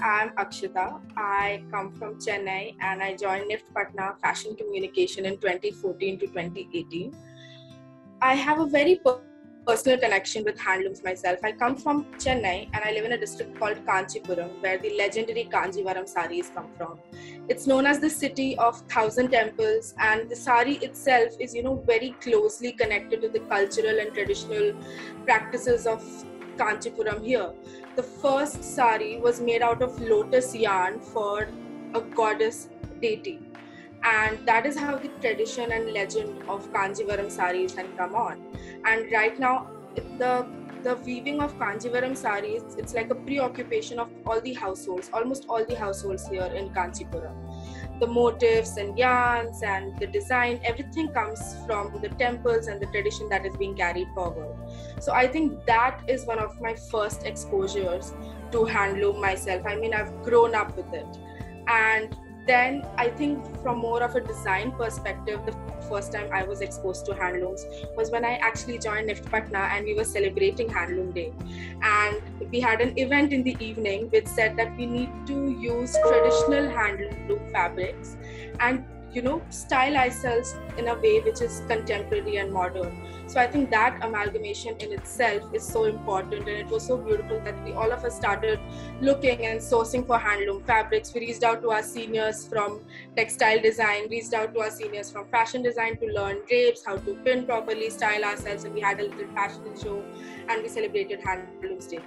I'm Akshita. I come from Chennai and I joined NIFT Patna Fashion Communication in 2014 to 2018. I have a very personal connection with handlooms myself. I come from Chennai and I live in a district called Kanchipuram, where the legendary Kanjivaram saris come from. It's known as the city of thousand temples, and the sari itself is, very closely connected to the cultural and traditional practices of Kanchipuram here. The first sari was made out of lotus yarn for a goddess deity. And that is how the tradition and legend of Kanjivaram saris had come on. And right now, the weaving of Kanjivaram saris, it's like a preoccupation of all the households, almost all the households here in Kanchipuram. The motifs and yarns and the design, everything comes from the temples and the tradition that is being carried forward. So I think that is one of my first exposures to handloom myself. I mean, I've grown up with it. And then I think from more of a design perspective, the first time I was exposed to handlooms was when I actually joined NIFT Patna and we were celebrating Handloom Day. And we had an event in the evening which said that we need to use traditional handloom fabrics and style ourselves in a way which is contemporary and modern. So I think that amalgamation in itself is so important, and it was so beautiful that all of us started looking and sourcing for handloom fabrics. We reached out to our seniors from textile design, reached out to our seniors from fashion design to learn drapes, how to pin properly, style ourselves, and we had a little fashion show and we celebrated Handlooms Day.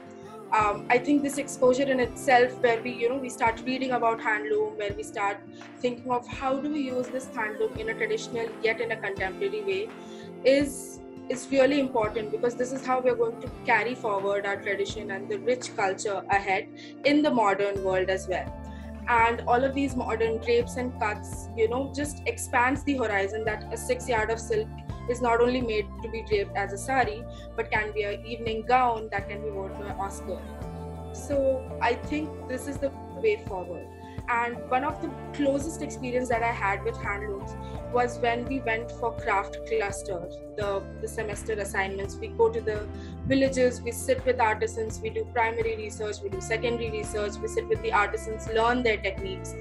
I think this exposure in itself, where we start reading about handloom, where we start thinking of how do we use this handloom in a traditional yet in a contemporary way, is really important, because this is how we're going to carry forward our tradition and the rich culture ahead in the modern world as well. And all of these modern drapes and cuts, just expands the horizon that a 6 yard of silk is not only made to be draped as a sari, but can be an evening gown that can be worn to an Oscar. So I think this is the way forward. And one of the closest experience that I had with handlooms was when we went for craft clusters, the semester assignments. We go to the villages, we sit with artisans, we do primary research, we do secondary research, we sit with the artisans, learn their techniques.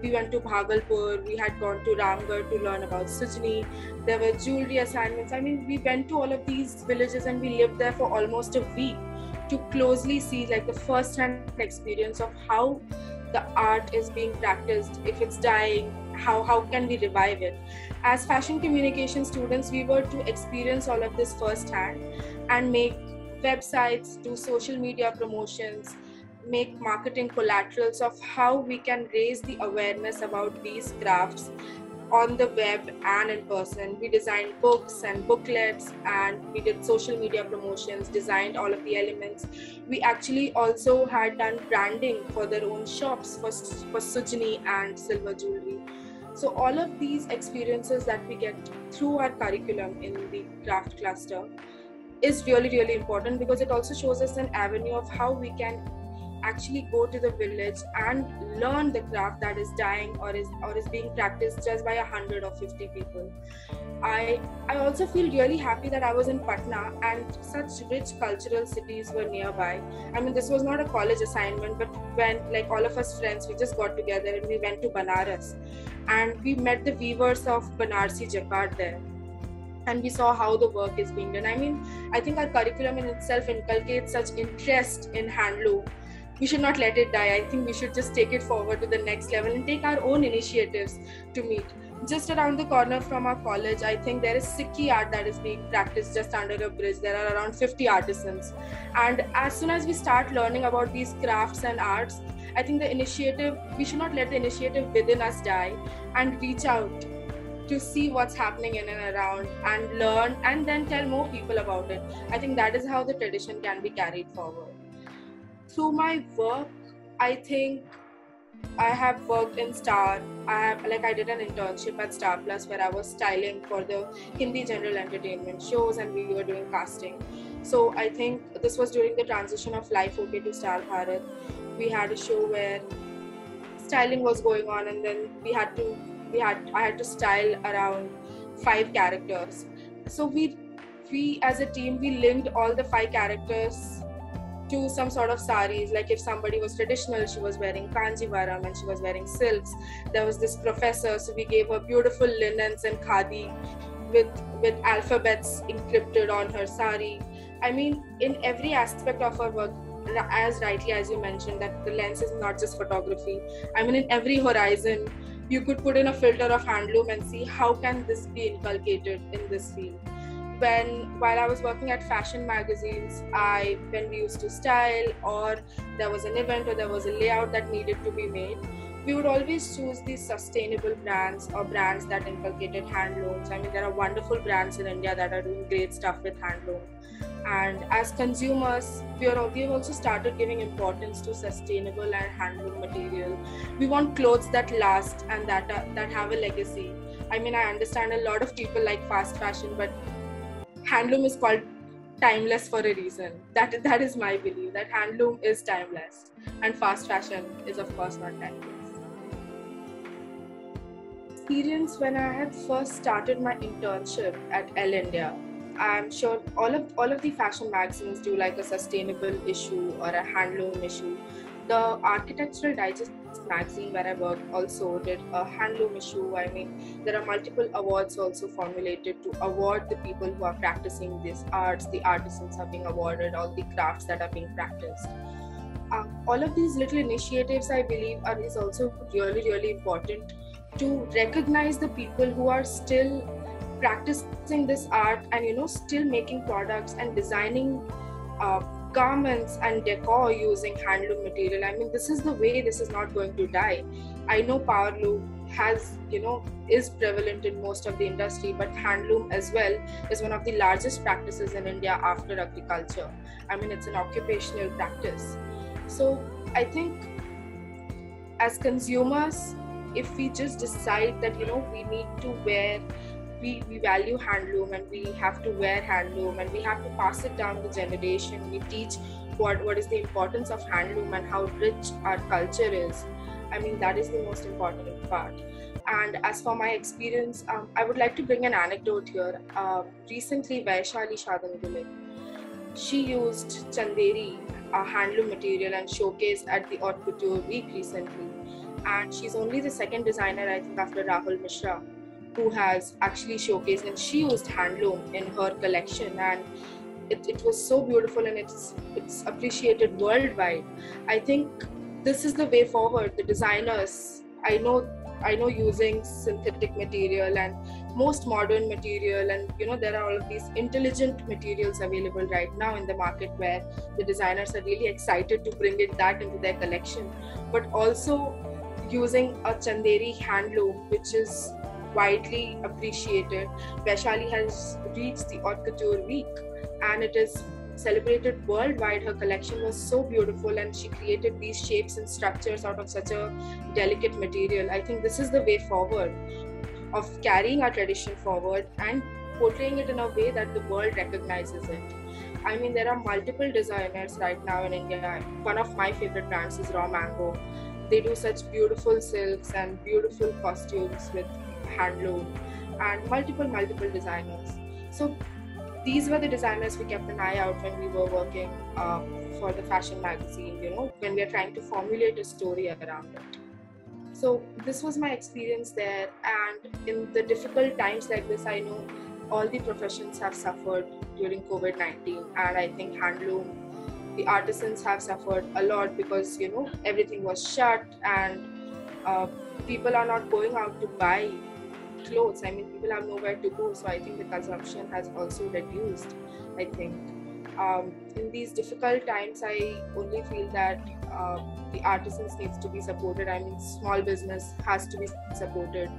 We went to Bhagalpur, we had gone to Ramgarh to learn about Sujni. There were jewelry assignments. I mean, we went to all of these villages and we lived there for almost a week to closely see like the first-hand experience of how the art is being practiced, if it's dying, how can we revive it. As fashion communication students, we were to experience all of this firsthand and make websites, do social media promotions, make marketing collaterals of how we can raise the awareness about these crafts on the web and in person. We designed books and booklets, and we did social media promotions, designed all of the elements. We actually also had done branding for their own shops for Sujni and silver jewelry. So all of these experiences that we get through our curriculum in the craft cluster is really, really important, because it also shows us an avenue of how we can actually go to the village and learn the craft that is dying or is being practiced just by 100 or 50 people. I also feel really happy that I was in Patna and such rich cultural cities were nearby. I mean, this was not a college assignment, but when like all of us friends, we just got together and we went to Banaras and we met the weavers of Banarsi Jacquard there. And we saw how the work is being done. I mean, I think our curriculum in itself inculcates such interest in handloom. We should not let it die. I think we should just take it forward to the next level and take our own initiatives to meet. Just around the corner from our college, I think there is Sikhi art that is being practiced just under a bridge. There are around 50 artisans. And as soon as we start learning about these crafts and arts, I think we should not let the initiative within us die and reach out to see what's happening in and around and learn and then tell more people about it. I think that is how the tradition can be carried forward. Through my work, I think I have worked in Star. I did an internship at Star Plus where I was styling for the Hindi general entertainment shows and we were doing casting. So I think this was during the transition of Life OK to Star Bharat. We had a show where styling was going on, and then I had to style around 5 characters. So we as a team, we linked all the 5 characters to some sort of saris. Like if somebody was traditional, she was wearing kanjivaram and she was wearing silks. There was this professor, so we gave her beautiful linens and khadi with alphabets encrypted on her sari. I mean, in every aspect of our work, as rightly as you mentioned, that the lens is not just photography. I mean, in every horizon, you could put in a filter of handloom and see how can this be inculcated in this field. While I was working at fashion magazines, when we used to style, or there was an event or there was a layout that needed to be made, we would always choose these sustainable brands or brands that inculcated handlooms. I mean, there are wonderful brands in India that are doing great stuff with handloom. And as consumers, we have also started giving importance to sustainable and handloom material. We want clothes that last and that have a legacy. I mean, I understand a lot of people like fast fashion, but handloom is called timeless for a reason. That is my belief, that handloom is timeless and fast fashion is of course not timeless. Experience when I had first started my internship at Elle India. I'm sure all of the fashion magazines do like a sustainable issue or a handloom issue. The Architectural Digest magazine where I work also did a handloom issue. I mean, there are multiple awards also formulated to award the people who are practicing these arts. The artisans are being awarded, all the crafts that are being practiced. All of these little initiatives, I believe, is also really, really important to recognize the people who are still practicing this art and still making products and designing garments and decor using handloom material. I mean, this is the way. This is not going to die. I know power loom is prevalent in most of the industry, but handloom as well is one of the largest practices in India after agriculture. I mean, it's an occupational practice. So I think as consumers, if we just decide that we need to wear, we value handloom and we have to wear handloom and we have to pass it down the generation, we teach what is the importance of handloom and how rich our culture is. I mean, that is the most important part. And as for my experience, I would like to bring an anecdote here. Recently, Vaishali Shadangule, she used Chanderi, a handloom material, and showcased at the Haute Couture Week recently. And she's only the second designer, I think, after Rahul Mishra, who has actually showcased, and she used handloom in her collection, and it was so beautiful and it's appreciated worldwide. I think this is the way forward. The designers, I know using synthetic material and most modern material, and there are all of these intelligent materials available right now in the market where the designers are really excited to bring that into their collection, but also using a Chanderi handloom, which is widely appreciated. Vaishali has reached the Haute Couture Week and it is celebrated worldwide. Her collection was so beautiful and she created these shapes and structures out of such a delicate material. I think this is the way forward of carrying our tradition forward and portraying it in a way that the world recognizes it. I mean, there are multiple designers right now in India. One of my favorite brands is Raw Mango. They do such beautiful silks and beautiful costumes with handloom, and multiple designers. So these were the designers we kept an eye out when we were working for the fashion magazine, when we are trying to formulate a story around it. So this was my experience there, and in the difficult times like this, I know all the professions have suffered during COVID-19, and I think handloom, the artisans have suffered a lot because everything was shut and people are not going out to buy clothes. I mean, people have nowhere to go, so I think the consumption has also reduced. I think in these difficult times, I only feel that the artisans needs to be supported. I mean, small business has to be supported.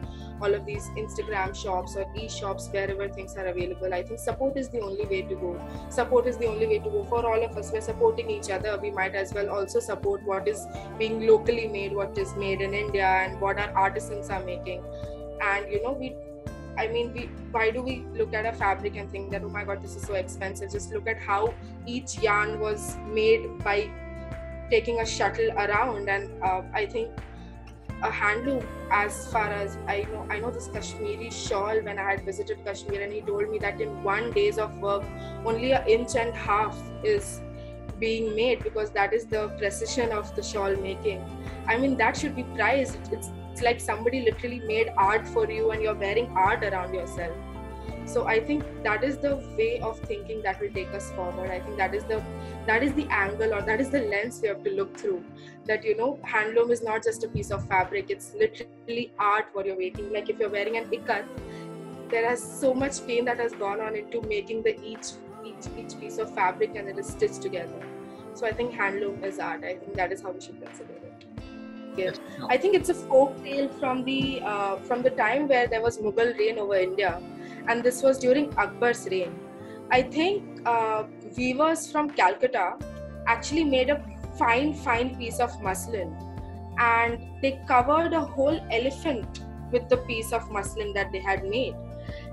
All of these Instagram shops or e-shops, wherever things are available, I think support is the only way to go. Support is the only way to go for all of us. We're supporting each other. We might as well also support what is being locally made, what is made in India, and what our artisans are making. And why do we look at a fabric and think that, oh my god, this is so expensive? Just look at how each yarn was made by taking a shuttle around. And I think a handloom, as far as I know this Kashmiri shawl, when I had visited Kashmir, and he told me that in 1 day of work, only 1.5 inches is being made, because that is the precision of the shawl making. I mean, that should be prized. It's like somebody literally made art for you and you're wearing art around yourself. So I think that is the way of thinking that will take us forward. I think that is the angle, or that is the lens we have to look through. That, you know, handloom is not just a piece of fabric, it's literally art what you're making. Like if you're wearing an ikat, there has so much pain that has gone on into making the each piece of fabric, and it is stitched together. So I think handloom is art. I think that is how we should consider it. Yeah. I think it's a folk tale from the time where there was Mughal reign over India, and this was during Akbar's reign. I think weavers from Calcutta actually made a fine piece of muslin, and they covered a whole elephant with the piece of muslin that they had made,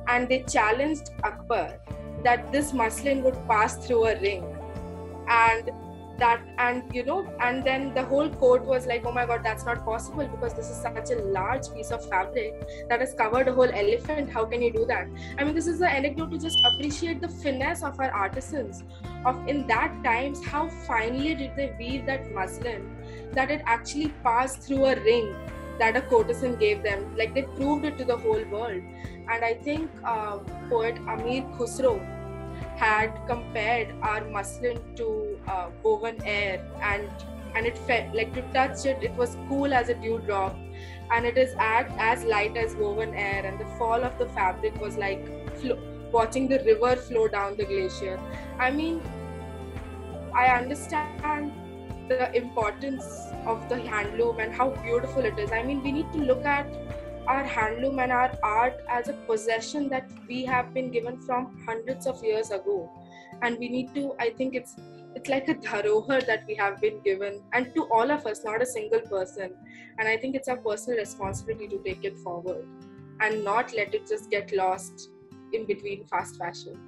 and they challenged Akbar that this muslin would pass through a ring, and and then the whole court was like, oh my god, that's not possible, because this is such a large piece of fabric that has covered a whole elephant. How can you do that? I mean, this is an anecdote to just appreciate the finesse of our artisans of in that times, how finely did they weave that muslin that it actually passed through a ring that a courtesan gave them. Like, they proved it to the whole world. And I think poet Amir Khusro had compared our muslin to woven air, and it felt like, to touch it, it was cool as a dewdrop, and it is as light as woven air, and the fall of the fabric was like watching the river flow down the glacier. I mean, I understand the importance of the handloom and how beautiful it is. I mean, we need to look at our handloom and our art as a possession that we have been given from hundreds of years ago, and we need to, I think it's like a dharohar that we have been given, and to all of us, not a single person. And I think it's our personal responsibility to take it forward and not let it just get lost in between fast fashion.